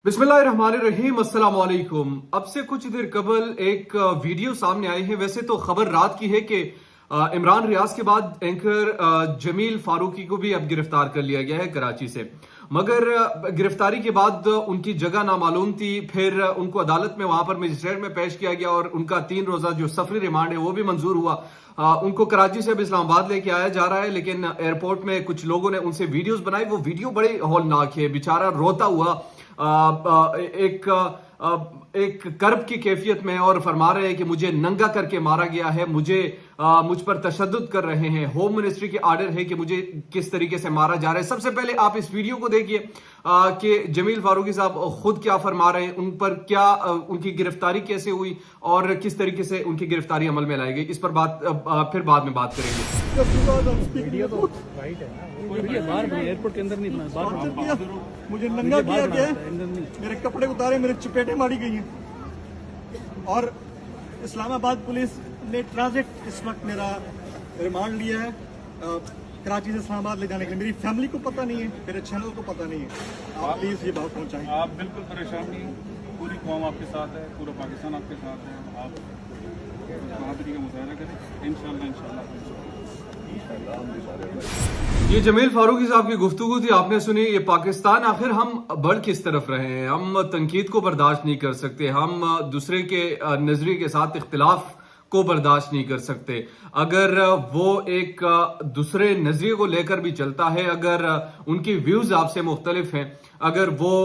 बिस्मिल्लाहिर्रहमानिर्रहीम, अस्सलाम वालेकुम। अब से कुछ देर कबल एक वीडियो सामने आई है। वैसे तो खबर रात की है कि इमरान रियाज के बाद एंकर जमील फारूकी को भी अब गिरफ्तार कर लिया गया है कराची से। मगर गिरफ्तारी के बाद उनकी जगह नामालूम थी। फिर उनको अदालत में वहां पर मजिस्ट्रेट में पेश किया गया और उनका 3 रोजा जो सफरी रिमांड है वो भी मंजूर हुआ। उनको कराची से अब इस्लामाबाद लेके आया जा रहा है, लेकिन एयरपोर्ट में कुछ लोगों ने उनसे वीडियोस बनाई। वो वीडियो बड़े हौलनाक है। बेचारा रोता हुआ एक कर्ब की कैफियत में और फरमा रहे हैं कि मुझे नंगा करके मारा गया है, मुझ पर तशद्दुद कर रहे हैं। होम मिनिस्ट्री के आर्डर है कि मुझे किस तरीके से मारा जा रहा है। सबसे पहले आप इस वीडियो को देखिए कि जमील फारूकी साहब खुद क्या फरमा रहे हैं, उन पर क्या उनकी गिरफ्तारी कैसे हुई और किस तरीके से उनकी गिरफ्तारी अमल में लाई गई। इस पर फिर बाद में बात करेंगे। वीडियो तो राइट है ना, बाहर एयरपोर्ट के अंदर नहीं बना, मुझे नंगा किया गया है, मेरे कपड़े उतारे, मेरे चपेटें मारी गई हैं और इस्लामाबाद पुलिस ने ट्रांजिट इस वक्त मेरा रिमांड लिया है कराची से इस्लामाबाद ले जाने के लिए। मेरी फैमिली को पता नहीं है, मेरे चैनल को पता नहीं है। आप प्लीज ये बात पहुंचाएं। आप बिल्कुल परेशान नहीं, पूरी कौम आपके साथ है, पूरा पाकिस्तान आपके साथ है। आप बहादुरी का मुजाहरा करें, इंशाल्लाह। ये जमील फारूकी साहब की गुफ्तगू थी, आपने सुनी। ये पाकिस्तान आखिर हम बढ़ किस तरफ रहे हैं। हम तनकीद को बर्दाश्त नहीं कर सकते, हम दूसरे के नजरिए के साथ इख्तिलाफ को बर्दाश्त नहीं कर सकते। अगर वो एक दूसरे नजरिए को लेकर भी चलता है, अगर उनकी व्यूज आपसे मुख्तलिफ हैं, अगर वो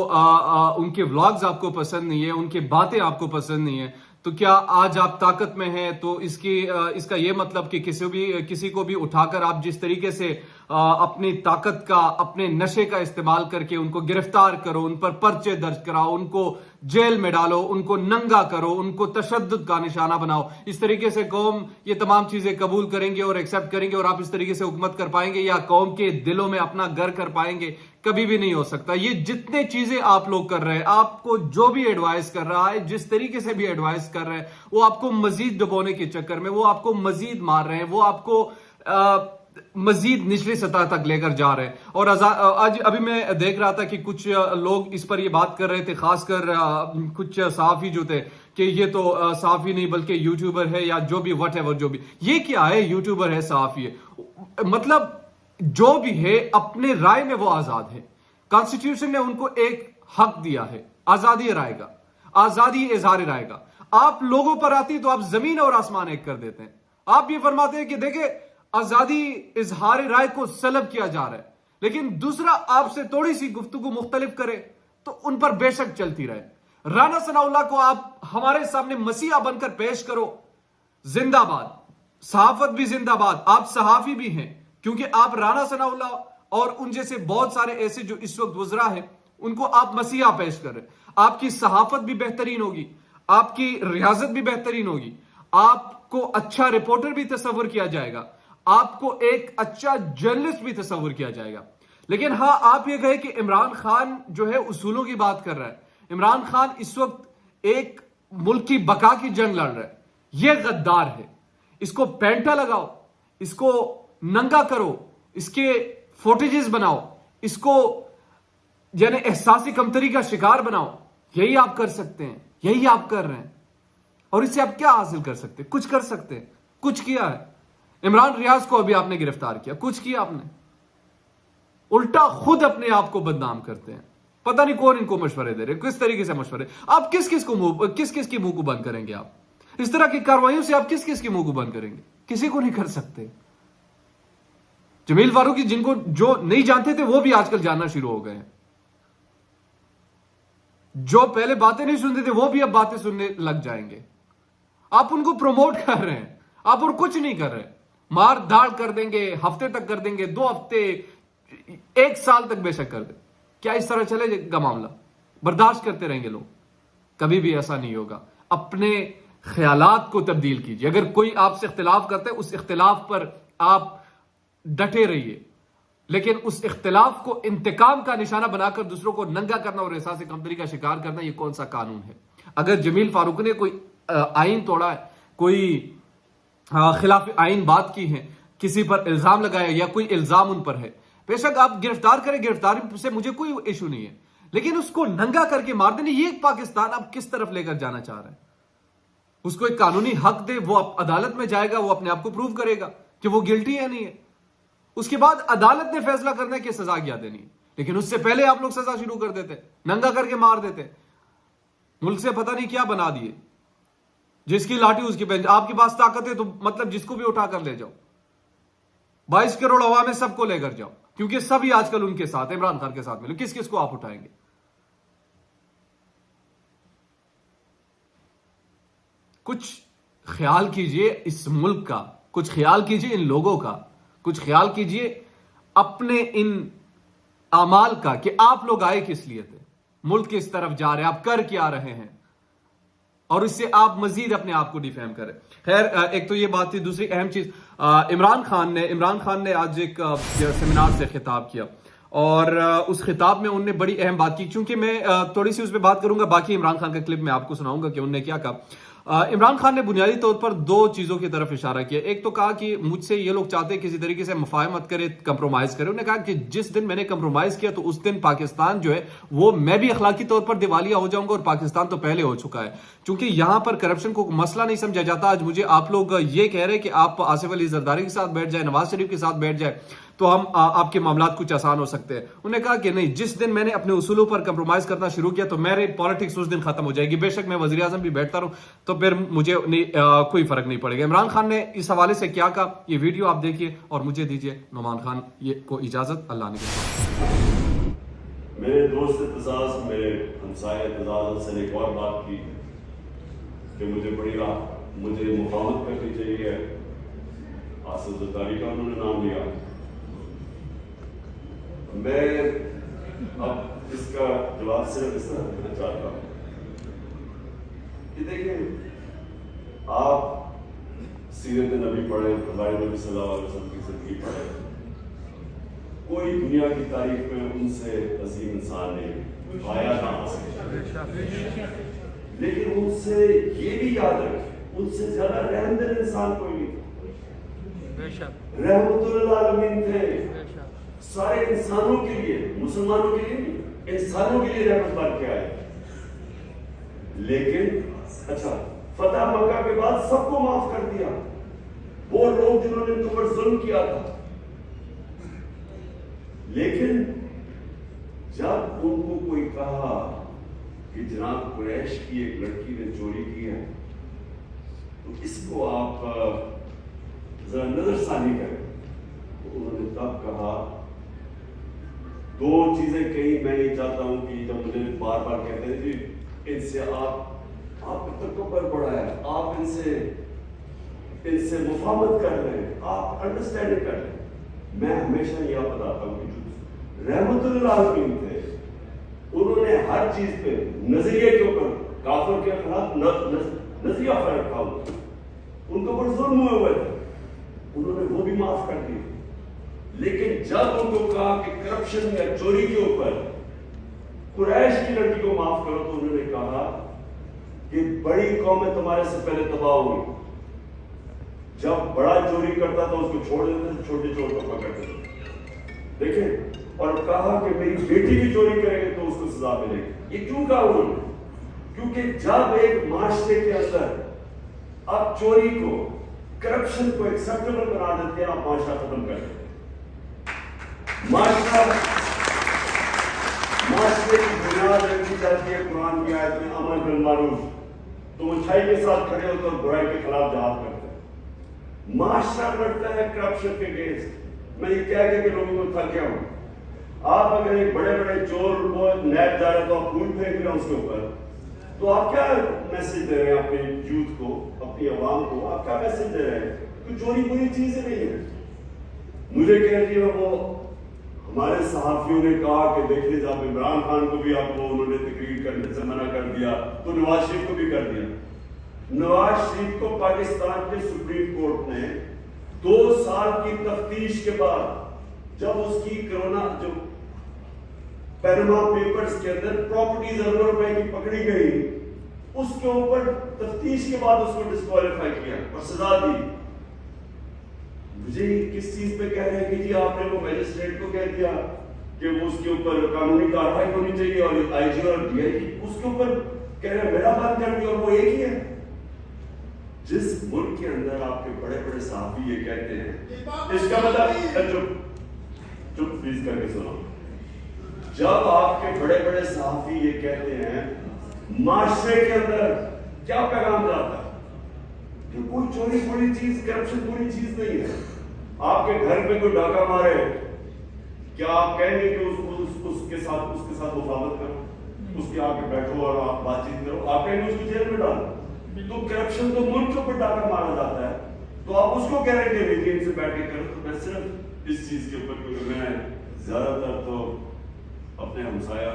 उनके व्लॉग्स आपको पसंद नहीं है, उनकी बातें आपको पसंद नहीं है, तो क्या आज आप ताकत में हैं तो इसका ये मतलब कि किसी को भी उठाकर आप जिस तरीके से अपनी ताकत का, अपने नशे का इस्तेमाल करके उनको गिरफ्तार करो, उन पर पर्चे दर्ज कराओ, उनको जेल में डालो, उनको नंगा करो, उनको तशद्दुद का निशाना बनाओ। इस तरीके से कौम ये तमाम चीजें कबूल करेंगे और एक्सेप्ट करेंगे और आप इस तरीके से हुकूमत कर पाएंगे या कौम के दिलों में अपना घर कर पाएंगे? कभी भी नहीं हो सकता। ये जितने चीजें आप लोग कर रहे हैं, आपको जो भी एडवाइस कर रहा है, जिस तरीके से भी एडवाइस कर रहे हैं, वो आपको मजीद डुबोने के चक्कर में, वो आपको मजीद मार रहे हैं, वो आपको मजीद निचली सतह तक लेकर जा रहे हैं। और आज अभी मैं देख रहा था कि कुछ लोग इस पर ये बात कर रहे थे, खासकर कुछ सहाफी जो थे कि ये तो सहाफी नहीं बल्कि यूट्यूबर है या जो भी व्हाटएवर जो भी। ये क्या है, यूट्यूबर है, सहाफी है, मतलब जो भी है अपने राय में वो आजाद है। कॉन्स्टिट्यूशन ने उनको एक हक दिया है, आजादी राय का, आजादी इजहार राय का। आप लोगों पर आती तो आप जमीन और आसमान एक कर देते हैं। आप ये फरमाते हैं कि देखे आजादी इजहार राय को सलब किया जा रहा है, लेकिन दूसरा आपसे थोड़ी सी गुफ्तगू मुख्तलिफ करे तो उन पर बेशक चलती रहे। राना सनाउल्लाह को आप हमारे सामने मसीहा बनकर पेश करो, जिंदाबाद। सहाफत भी जिंदाबाद, आप सहाफी भी हैं, क्योंकि आप राना सनाउल्लाह और उन जैसे बहुत सारे ऐसे जो इस वक्त गुजरा है उनको आप मसीहा पेश कर रहे हैं। आपकी सहाफत भी बेहतरीन होगी, आपकी रियाजत भी बेहतरीन होगी, आपको अच्छा रिपोर्टर भी तस्वर किया जाएगा, आपको एक अच्छा जर्नलिस्ट भी तस्वर किया जाएगा। लेकिन हां, आप ये कहे कि इमरान खान जो है उसूलों की बात कर रहा है। इमरान खान इस वक्त एक मुल्क की बका की जंग लड़ रहा है। यह गद्दार है, इसको पैंटा लगाओ, इसको नंगा करो, इसके फोटेजेस बनाओ, इसको यानी एहसासी कमतरी का शिकार बनाओ। यही आप कर सकते हैं, यही आप कर रहे हैं। और इससे आप क्या हासिल कर सकते हैं? कुछ कर सकते हैं, कुछ किया है। इमरान रियाज को अभी आपने गिरफ्तार किया, कुछ किया आपने? उल्टा खुद अपने आप को बदनाम करते हैं। पता नहीं कौन इनको मशवरे दे रहे, किस तरीके से मशवरे। आप किस किस की मुंह को बंद करेंगे? आप इस तरह की कार्रवाइयों से आप किस किस की मुंह को बंद करेंगे? किसी को नहीं कर सकते। जमील फारूकी जिनको जो नहीं जानते थे वो भी आजकल जानना शुरू हो गए हैं। जो पहले बातें नहीं सुनते थे वो भी अब बातें सुनने लग जाएंगे। आप उनको प्रमोट कर रहे हैं, आप और कुछ नहीं कर रहे। मार धाड़ कर देंगे, हफ्ते तक कर देंगे, 2 हफ्ते, 1 साल तक बेशक कर दे। क्या इस तरह चलेगा मामला? बर्दाश्त करते रहेंगे लोग? कभी भी ऐसा नहीं होगा। अपने ख्यालात को तब्दील कीजिए। अगर कोई आपसे इख्तिलाफ करता है, उस इख्तिलाफ पर आप डटे रहिए, लेकिन उस इख्तिलाफ को इंतकाम का निशाना बनाकर दूसरों को नंगा करना और एहसास कमतरी का शिकार करना, यह कौन सा कानून है? अगर जमील फारूक ने कोई आइन तोड़ा है, कोई खिलाफ आइन बात की है, किसी पर इल्जाम लगाया या कोई इल्जाम उन पर है, बेशक आप गिरफ्तार करें, गिरफ्तारी से मुझे कोई इशू नहीं है। لیکن اس کو ننگا کر کے مار دینے، یہ پاکستان آپ کس طرف لے کر جانا چاہ رہے ہیں؟ اس کو ایک قانونی حق دے، وہ عدالت میں جائے گا، وہ اپنے آپ کو پروو کرے گا کہ وہ گلٹی ہے نہیں ہے، اس کے بعد عدالت نے فیصلہ کرنا ہے کہ سزا کیا دینی ہے. لیکن اس سے پہلے آپ لوگ سزا شروع کر دیتے، ننگا کر کے مار دیتے، ملک سے پتہ نہیں کیا بنا دیے. جس کی لاٹھی اس کی بینچ. آپ کے پاس طاقت ہے تو مطلب جس کو بھی اٹھا کر لے جاؤ، 22 کروڑ عوام ہے، سب کو لے کر جاؤ، کیونکہ سبھی آج کل ان کے ساتھ، عمران خان کے ساتھ ملو. کس کس کو آپ اٹھائیں گے؟ کچھ خیال کیجئے اس ملک کا، کچھ خیال کیجئے ان لوگوں کا، کچھ خیال کیجئے اپنے ان اعمال کا کہ آپ لوگ آئے کس لیے تھے، ملک کس طرف جا رہے ہیں، آپ کر کیا رہے ہیں، اور اس سے آپ مزید اپنے آپ کو ڈیفیم کریں. خیر، ایک تو یہ بات تھی. دوسری اہم چیز، عمران خان نے آج ایک سیمینار سے خطاب کیا، اور اس خطاب میں انہوں نے بڑی اہم بات کی. چونکہ میں تھوڑی سی اس پہ بات کروں گا، باقی عمران خان کا کلپ میں آپ کو سناؤں گا کہ انہوں نے کیا کہا. عمران خان نے بنیادی طور پر 2 چیزوں کی طرف اشارہ کیا. ایک تو کہا کہ مجھ سے یہ لوگ چاہتے ہیں کسی طریقے سے مفاہمت کرے، کمپرومائز کرے. انہوں نے کہا کہ جس دن میں نے کمپرومائز کیا تو اس دن پاکستان جو ہے وہ میں بھی اخلاقی طور پر دیوالیہ ہو جاؤں گا، اور پاکستان تو پہلے ہو چکا ہے. چونکہ یہاں پر کرپشن کو مسئلہ نہیں سمجھا جاتا. آج مجھے آپ لوگ یہ کہہ رہے کہ آپ آصف علی زرداری کے ساتھ بیٹھ جائیں، نواز شریف کے ساتھ بیٹھ جائیں تو ہم آپ کے معاملات کچھ آسان ہو سکتے ہیں. انہوں نے کہا کہ نہیں، جس دن میں نے اپنے اصولوں پر کمپرومائز کرنا شروع کیا تو میرے پالیٹکس اس دن ختم ہو جائے گی. بے شک میں وزیر اعظم بھی بیٹھتا رہوں تو پھر مجھے کوئی فرق نہیں پڑے گا. عمران خان نے اس حوالے سے کیا کہا، یہ ویڈیو آپ دیکھیے اور مجھے دیجیے نعمان خان کو اجازت. اللہ نے میرے دوست اعتزاز، میرے ہمسائے اعتزاز سے ایک اور بات کی کہ مجھے مفاہمت کرنی چاہیے. آصف زرداری کا انہوں نے نام لیا. میں اب اس کا جواب صرف اس طرح دینا چاہتا ہوں کہ دیکھیں، آپ سیرت نبی پڑھیں، ہمارے نبی صلی اللہ علیہ وسلم کی زندگی پڑھیں، کوئی دنیا کی تاریخ میں ان سے عظیم انسان نہیں آیا نہ، لیکن ان سے یہ بھی یاد رکھیں ان سے زیادہ رحم دل انسان کوئی نہیں. رحمت للعالمین تھے، سارے انسانوں کے لیے، مسلمانوں کے لیے نہیں، انسانوں کے لیے رحمت بن کے آئے. لیکن اچھا، فتح مکہ کے بعد سب کو معاف کر دیا، وہ لوگ جنہوں نے ان پر ظلم کیا تھا. لیکن جب ان کو کوئی کہا کہ جناب قریش کی ایک لڑکی نے چوری کی ہے تو اس کو آپ ذرا نظر ثانی کریں، تو انہوں نے تب کہا 2 چیزیں کہیں. میں نہیں چاہتا ہوں کہ جب مجھے بار بار کہتے ہیں کہ ان سے آپ کا تکبر بڑا ہے، آپ ان سے مفاہمت کر رہے ہیں، آپ انڈرسٹینڈ کر رہے ہیں. میں ہمیشہ یہ بتاتا ہوں کہ رحمت للعالمین تھے، انہوں نے ہر چیز پہ نظریے کے اوپر کافر کے خلاف نظریہ فرق تھا. ان کو پر ظلم ہوئے تھے، انہوں نے وہ بھی معاف کر دی. لیکن جب ان کو کہا کہ کرپشن یا چوری کے اوپر قریش کی لڑکی کو معاف کرو تو انہوں نے کہا کہ بڑی قومیں تمہارے سے پہلے تباہ ہوئی. جب بڑا چوری کرتا تھا اس کو چھوڑ دیتے تھے، چھوٹے چور کو پکڑتے تھے. دیکھیں، اور کہا کہ میری بیٹی بھی چوری کرے گی تو اس کو سزا ملے گی. یہ کیوں کہا انہوں نے؟ کیونکہ جب ایک معاشرے کے اندر آپ چوری کو، کرپشن کو ایکسیپٹیبل بنا دیتے ہیں، آپ معاشرہ ختم کر دیتے ہیں. معاشرے کی بنیاد رکھی جاتی ہے قرآن کی آیت میں امر بالمعروف. تم اچھائی کے ساتھ کھڑے ہوتے اور برائی کے خلاف جہاد کرتے ہیں. معاشرہ لڑتا ہے کرپشن کے اگینسٹ. میں یہ کہہ کے کہ لوگوں کو تھک گیا ہوں. آپ اگر ایک بڑے بڑے چور کو نیب جا رہے تو آپ پھول پھینک رہے ہیں اس کے اوپر، تو آپ کیا میسج دے رہے ہیں اپنے یوتھ کو، اپنی عوام کو؟ آپ کیا میسج دے رہے ہیں؟ تو چوری بری چیز نہیں ہے. مجھے کہہ رہی ہے وہ ہمارے صحافیوں نے کہا کہ دیکھیے جب عمران خان کو بھی آپ کو انہوں نے تقریر کرنے سے منع کر دیا تو نواز شریف کو بھی کر دیا. نواز شریف کو پاکستان کے سپریم کورٹ نے 2 سال کی تفتیش کے بعد، جب اس کی کرونا جو پینما پیپرز کے اندر پراپرٹیز اربوں روپے کی پکڑی گئی، اس کے اوپر تفتیش کے بعد اس کو ڈسکوالیفائی کیا اور سزا دی. مجھے کس چیز پہ کہہ رہے ہیں کہ جی آپ نے وہ میجسٹریٹ کو کہہ دیا कि वो उसके ऊपर कानूनी कार्रवाई होनी चाहिए और आईजी और डीआईजी उसके ऊपर कह रहे मेरा बंद कर दिया और वो एक ही है। जिस मुल्क के अंदर आपके बड़े बड़े साहबी ये कहते हैं, इसका मतलब चुप प्लीज करके सुनो। जब आपके बड़े बड़े साहबी ये कहते हैं, माशरे के अंदर क्या पैगाम जाता है कि कोई चोरी पूरी चीज, करप्शन पूरी चीज नहीं है। आपके घर पे कोई डाका मारे, क्या आप कहेंगे कि उसके साथ मुफावत करो, उसके आगे बैठो और आप बातचीत करो? आप कहेंगे उसको जेल में डालो? तो करप्शन तो मुल्क के ऊपर डाका मारा जाता है, तो आप उसको गारंटी देंगे इनसे बैठ के करो। तो मैं सिर्फ इस चीज के ऊपर, क्योंकि मैं ज्यादातर तो अपने हमसाया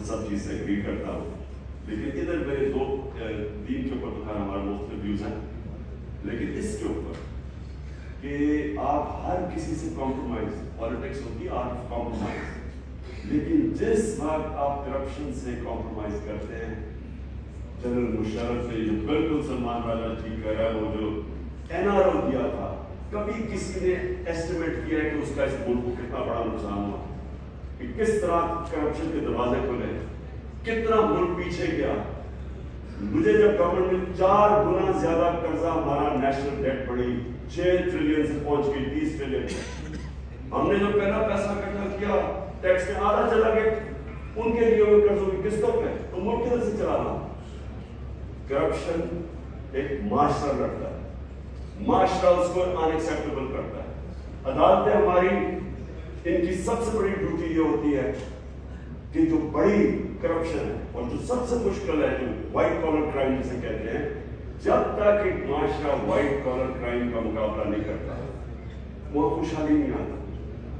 सब चीज से एग्री करता हूँ, लेकिन इधर मेरे दो तीन के ऊपर तो हमारे मुख्तलिफ व्यूज हैं, लेकिन इसके ऊपर कि आप हर किसी से कॉम्प्रोमाइज, पॉलिटिक्स होती है आर्ट ऑफ कॉम्प्रोमाइज, लेकिन जिस वक्त आप करप्शन से कॉम्प्रोमाइज करते हैं, जनरल मुशर्रफ ने जो बिल्कुल सलमान राजा ठीक कह रहा है, वो जो एनआरओ दिया था, कभी किसी ने एस्टिमेट किया है कि उसका इस मुल्क को कितना बड़ा नुकसान हुआ, कि किस तरह करप्शन के दरवाजे खुले, कितना मुल्क पीछे गया। मुझे जब गवर्नमेंट में 4 गुना ज्यादा कर्जा, हमारा नेशनल डेट बढ़ी 6 ट्रिलियन से पहुंच गई 30 ट्रिलियन। हमने जो पहला पैसा इकट्ठा किया टैक्स में आधा चला गया उनके लिए कर्जों की किस्तों पे, तो मुल्क किधर से चलाना? करप्शन एक माशरा करता है, माशरा उसको अनएक्सेप्टेबल करता है। अदालतें हमारी, इनकी सबसे बड़ी ड्यूटी ये होती है कि जो बड़ी करप्शन है और जो सबसे मुश्किल है, जो व्हाइट कॉलर क्राइम जिसे कहते हैं, जब तक एक माशरा व्हाइट कॉलर क्राइम का मुकाबला नहीं करता वो खुशहाली नहीं आता।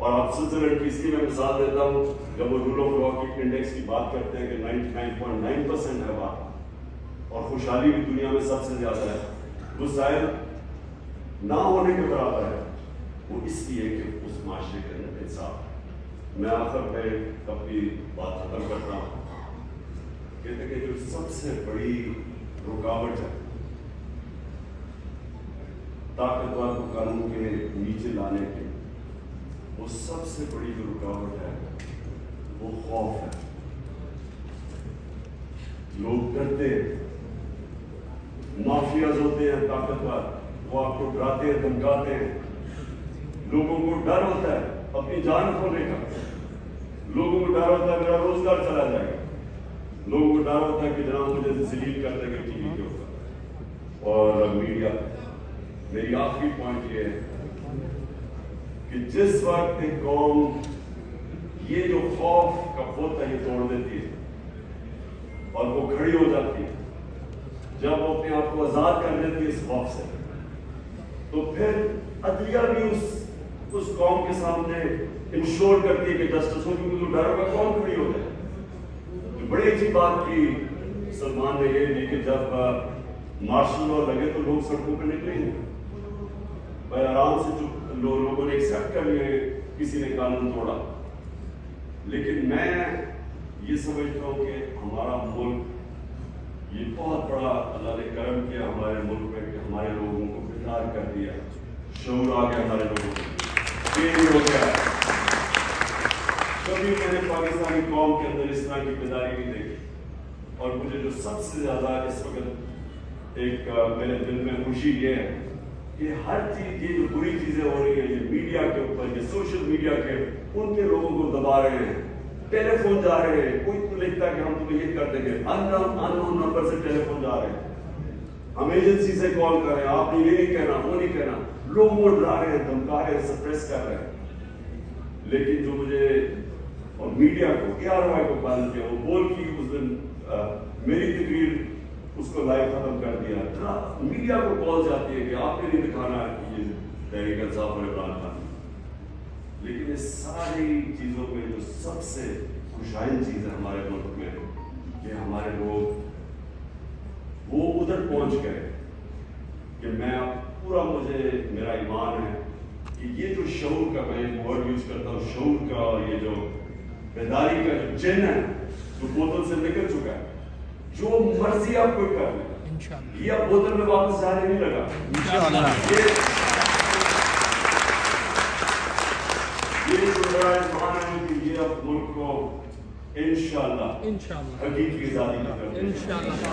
और आप स्विट्जरलैंड की इसकी मैं मिसाल देता हूँ, जब वो रूल ऑफ लॉ की इंडेक्स की बात करते हैं कि 99.9% है बात, और खुशहाली भी दुनिया में सबसे ज्यादा है, वो शायद ना होने के बराबर है। वो इसलिए कि उस माशरे के अंदर इंसाफ। मैं आखिर में अपनी बात खत्म करता हूँ, कहते कि जो सबसे बड़ी रुकावट है ताकतवर को कानून के नीचे लाने की, वो सबसे बड़ी जो रुकावट है वो खौफ है। लोग डरते हैं, माफियाज होते हैं ताकतवर, वो आपको डराते हैं, धमकाते हैं। लोगों को डर होता है अपनी जान खोने का, लोगों को डर होता है मेरा रोजगार चला जाएगा, लोगों को डर होता है कि जनाब मुझे जलील कर देंगे टीवी के ऊपर और मीडिया। मेरी आखिरी पॉइंट ये है कि जिस वक्त एक कौम ये जो खौफ का पोता ये तोड़ देती है और वो खड़ी हो जाती है, जब वो अपने आप को आजाद कर देती है इस खौफ से, तो फिर अदलिया भी उस कौम के सामने इंश्योर करती है कि जस्टिस हो, क्योंकि डर होगा कौन खड़ी हो जाए। तो बड़ी अच्छी बात की सलमान ने ये दी कि जब मार्शल लॉ लगे तो लोग सड़कों पर निकलेंगे, भाई आराम से जो लोगों ने एक्सेप्ट कर लिए किसी ने कानून तोड़ा। लेकिन मैं ये समझता हूँ कि हमारा मुल्क ये बहुत बड़ा अल्लाह ने करम किया हमारे मुल्क में कि हमारे लोगों को बेदार कर दिया, शऊर आ गया हमारे लोगों को, चेंज हो गया। कभी मैंने पाकिस्तानी कौम के अंदर इस तरह की बेदारी नहीं देखी। और मुझे जो सबसे ज्यादा इस वक्त एक मेरे दिल में खुशी ये है कि हर चीज, ये जो बुरी चीजें हो रही है ये मीडिया के ऊपर, ये सोशल मीडिया के, उनके लोगों को दबा रहे हैं, टेलीफोन जा रहे हैं, कोई तो लिखता है कि हम तुम्हें ये कर देंगे, अननोन नंबर से टेलीफोन जा रहे हैं, हम एजेंसी से कॉल कर रहे हैं, आपने ये नहीं कहना वो नहीं कहना, लोगों को डरा रहे हैं, धमका रहे हैं, सप्रेस कर रहे हैं। लेकिन जो मुझे और मीडिया को ARY को बंद किया, वो बोल की उस दिन मेरी तकरीर उसको लाइव खत्म कर दिया। मीडिया को कॉल जाती है कि आपने नहीं दिखाना ये तहरीक इंसाफ और इमरान खान। लेकिन इस सारी चीजों में जो सबसे खुशाइन चीज है हमारे मुल्क में कि हमारे लोग वो उधर पहुंच गए कि मैं पूरा, मुझे मेरा ईमान है कि ये जो शऊर का, मैं वर्ड यूज करता हूँ शऊर का, और ये जो बेदारी का जो जिन है जो बोतल से निकल चुका है, जो मर्जी आप कोई कर ले, ये अब बोतल में वापस जाने नहीं लगा। یہ تو بڑا اطمینان ہے کہ یہ اب ملک کو انشاءاللہ حقیقی آزادی کا